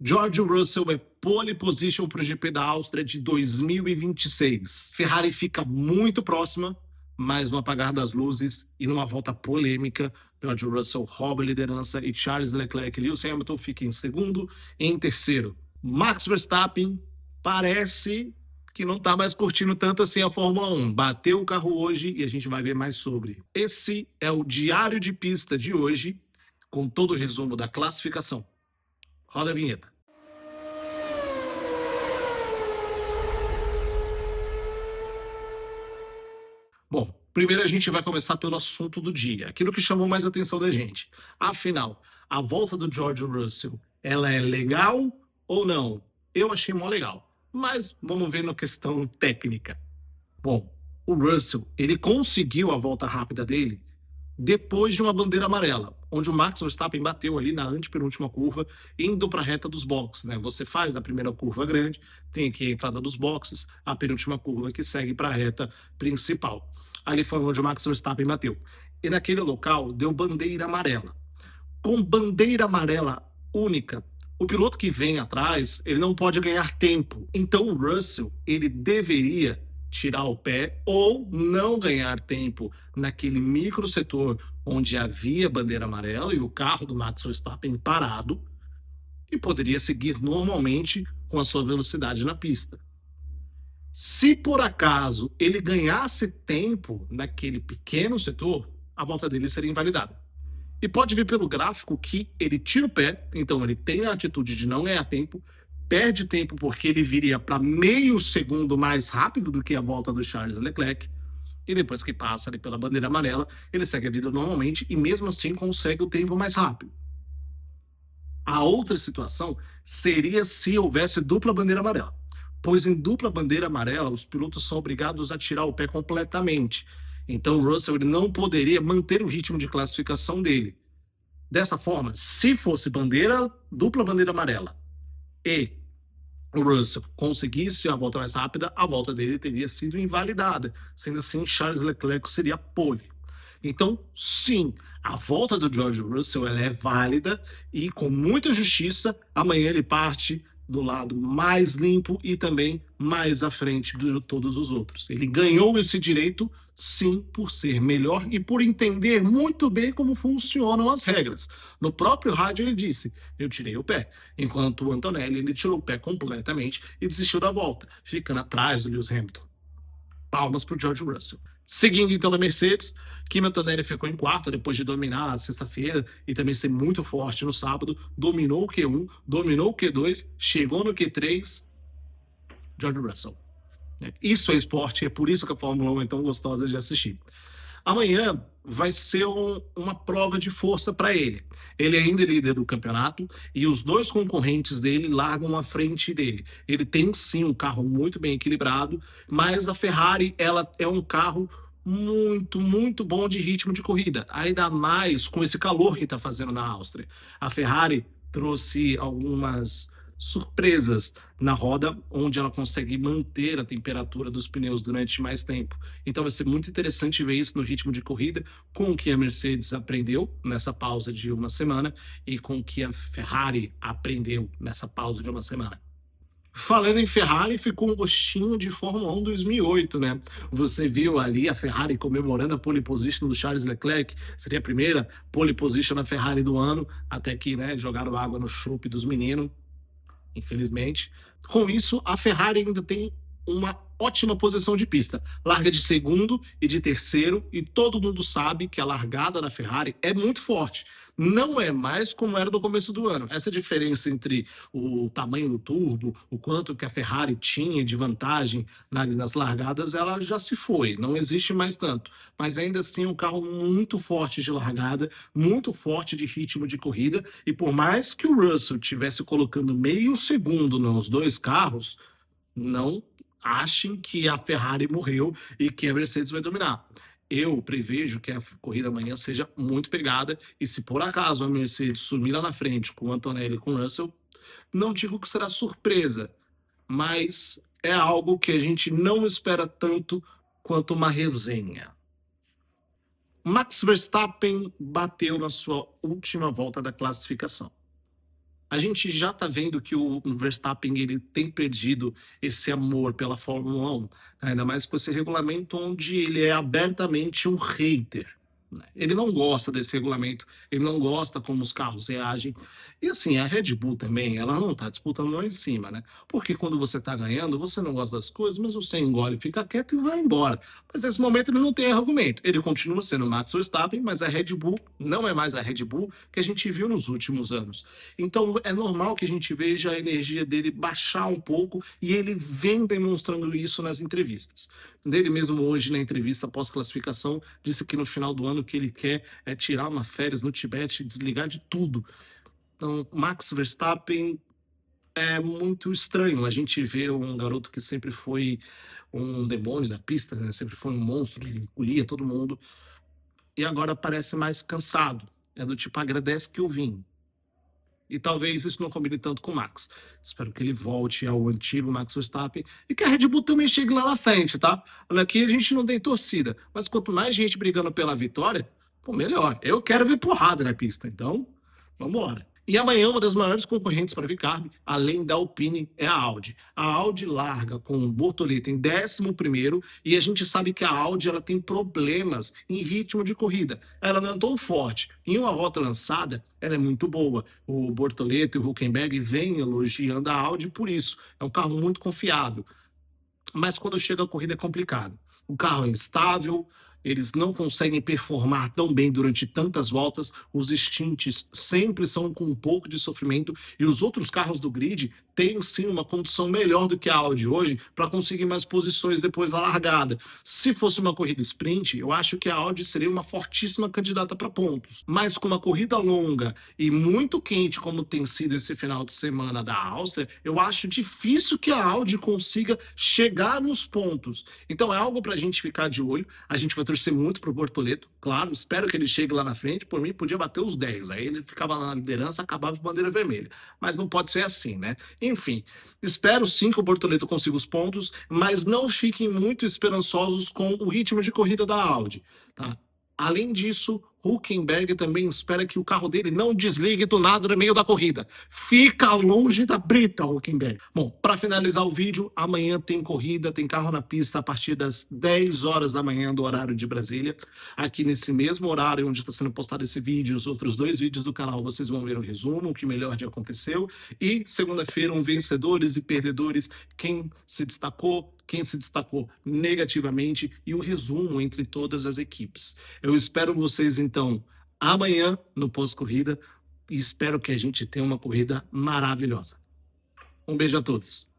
George Russell é pole position para o GP da Áustria de 2026. Ferrari fica muito próxima, mas no apagar das luzes e numa volta polêmica, George Russell rouba a liderança e Charles Leclerc e Lewis Hamilton ficam em segundo e em terceiro. Max Verstappen parece que não está mais curtindo tanto assim a Fórmula 1. Bateu o carro hoje e a gente vai ver mais sobre. Esse é o diário de pista de hoje, com todo o resumo da classificação. Roda a vinheta. Bom, primeiro a gente vai começar pelo assunto do dia, aquilo que chamou mais a atenção da gente. Afinal, a volta do George Russell, ela é legal ou não? Eu achei mó legal, mas vamos ver na questão técnica. Bom, o Russell, ele conseguiu a volta rápida dele depois de uma bandeira amarela, onde o Max Verstappen bateu ali na antepenúltima curva, indo para a reta dos boxes, né? Você faz a primeira curva grande, tem aqui a entrada dos boxes, a penúltima curva que segue para a reta principal. Ali foi onde o Max Verstappen bateu. E naquele local deu bandeira amarela. Com bandeira amarela única, o piloto que vem atrás, ele não pode ganhar tempo. Então o Russell, ele deveria tirar o pé ou não ganhar tempo naquele micro setor onde havia bandeira amarela e o carro do Max Verstappen parado, e poderia seguir normalmente com a sua velocidade na pista. Se por acaso ele ganhasse tempo naquele pequeno setor, a volta dele seria invalidada. E pode ver pelo gráfico que ele tira o pé, então ele tem a atitude de não ganhar tempo, perde tempo porque ele viria para meio segundo mais rápido do que a volta do Charles Leclerc, e depois que passa ali pela bandeira amarela, ele segue a vida normalmente e mesmo assim consegue o tempo mais rápido. A outra situação seria se houvesse dupla bandeira amarela, pois em dupla bandeira amarela os pilotos são obrigados a tirar o pé completamente. Então o Russell ele não poderia manter o ritmo de classificação dele. Dessa forma, se fosse dupla bandeira amarela e o Russell conseguisse a volta mais rápida, a volta dele teria sido invalidada. Sendo assim, Charles Leclerc seria pole. Então, sim, a volta do George Russell ela é válida e com muita justiça, amanhã ele parte do lado mais limpo e também mais à frente de todos os outros. Ele ganhou esse direito, sim, por ser melhor e por entender muito bem como funcionam as regras. No próprio rádio ele disse, eu tirei o pé, enquanto o Antonelli ele tirou o pé completamente e desistiu da volta, ficando atrás do Lewis Hamilton. Palmas para o George Russell. Seguindo então na Mercedes, Kimi Antonelli ficou em quarto depois de dominar a sexta-feira e também ser muito forte no sábado, dominou o Q1, dominou o Q2, chegou no Q3, George Russell. Isso é esporte, é por isso que a Fórmula 1 é tão gostosa de assistir. Amanhã vai ser uma prova de força para ele. Ele ainda é líder do campeonato e os dois concorrentes dele largam à frente dele. Ele tem sim um carro muito bem equilibrado, mas a Ferrari ela é um carro muito bom de ritmo de corrida, ainda mais com esse calor que está fazendo na Áustria. A Ferrari trouxe algumas surpresas na roda, onde ela consegue manter a temperatura dos pneus durante mais tempo. Então vai ser muito interessante ver isso no ritmo de corrida, com o que a Mercedes aprendeu nessa pausa de uma semana e com o que a Ferrari aprendeu nessa pausa de uma semana. Falando em Ferrari, ficou um gostinho de Fórmula 1 2008, né? Você viu ali a Ferrari comemorando a pole position do Charles Leclerc, seria a primeira pole position na Ferrari do ano, até que, né, jogaram água no chope dos meninos, infelizmente. Com isso, a Ferrari ainda tem uma ótima posição de pista. Larga de segundo e de terceiro, e todo mundo sabe que a largada da Ferrari é muito forte. Não é mais como era no começo do ano. Essa diferença entre o tamanho do turbo, o quanto que a Ferrari tinha de vantagem nas largadas, ela já se foi, não existe mais tanto. Mas ainda assim, um carro muito forte de largada, muito forte de ritmo de corrida, e por mais que o Russell tivesse colocando meio segundo nos dois carros, não achem que a Ferrari morreu e que a Mercedes vai dominar. Eu prevejo que a corrida amanhã seja muito pegada e se por acaso a Mercedes sumir lá na frente com o Antonelli e com o Russell, não digo que será surpresa, mas é algo que a gente não espera tanto quanto uma resenha. Max Verstappen bateu na sua última volta da classificação. A gente já está vendo que o Verstappen ele tem perdido esse amor pela Fórmula 1, ainda mais com esse regulamento onde ele é abertamente um hater, né? Ele não gosta desse regulamento, ele não gosta como os carros reagem. E assim, a Red Bull também, ela não está disputando lá em cima, né? Porque quando você está ganhando, você não gosta das coisas, mas você engole, fica quieto e vai embora. Mas nesse momento ele não tem argumento. Ele continua sendo o Max Verstappen, mas a Red Bull não é mais a Red Bull que a gente viu nos últimos anos. Então é normal que a gente veja a energia dele baixar um pouco e ele vem demonstrando isso nas entrevistas. Ele mesmo hoje na entrevista pós-classificação disse que no final do ano o que ele quer é tirar uma férias no Tibete e desligar de tudo. Então, Max Verstappen é muito estranho. A gente vê um garoto que sempre foi um demônio da pista, né? Sempre foi um monstro, ele engolia todo mundo, e agora parece mais cansado. É do tipo, agradece que eu vim. E talvez isso não combine tanto com o Max. Espero que ele volte ao antigo Max Verstappen e que a Red Bull também chegue lá na frente, tá? Aqui a gente não tem torcida, mas quanto mais gente brigando pela vitória, pô, melhor. Eu quero ver porrada na pista, então vamos embora. E amanhã, uma das maiores concorrentes para Vicarbe, além da Alpine, é a Audi. A Audi larga com o Bortoleto em 11º e a gente sabe que a Audi ela tem problemas em ritmo de corrida. Ela não é tão forte. Em uma volta lançada, ela é muito boa. O Bortoleto e o Hülkenberg vêm elogiando a Audi por isso. É um carro muito confiável. Mas quando chega a corrida é complicado. O carro é instável, eles não conseguem performar tão bem durante tantas voltas, os stints sempre são com um pouco de sofrimento e os outros carros do grid têm sim uma condição melhor do que a Audi hoje para conseguir mais posições depois da largada. Se fosse uma corrida sprint, eu acho que a Audi seria uma fortíssima candidata para pontos, mas com uma corrida longa e muito quente como tem sido esse final de semana da Áustria, eu acho difícil que a Audi consiga chegar nos pontos. Então é algo para a gente ficar de olho. A gente vai torcer muito pro Bortoleto, claro, espero que ele chegue lá na frente. Por mim, podia bater os 10, aí ele ficava na liderança, acabava com bandeira vermelha. Mas não pode ser assim, né? Enfim, espero sim que o Bortoleto consiga os pontos, mas não fiquem muito esperançosos com o ritmo de corrida da Audi, tá? Além disso, Hülkenberg também espera que o carro dele não desligue do nada no meio da corrida. Fica longe da brita, Hülkenberg. Bom, para finalizar o vídeo, amanhã tem corrida, tem carro na pista a partir das 10 horas da manhã do horário de Brasília. Aqui nesse mesmo horário onde está sendo postado esse vídeo, os outros 2 vídeos do canal, vocês vão ver o resumo, o que melhor de aconteceu. E segunda-feira, vencedores e perdedores, quem se destacou negativamente e o resumo entre todas as equipes. Eu espero vocês, então, amanhã no pós-corrida e espero que a gente tenha uma corrida maravilhosa. Um beijo a todos.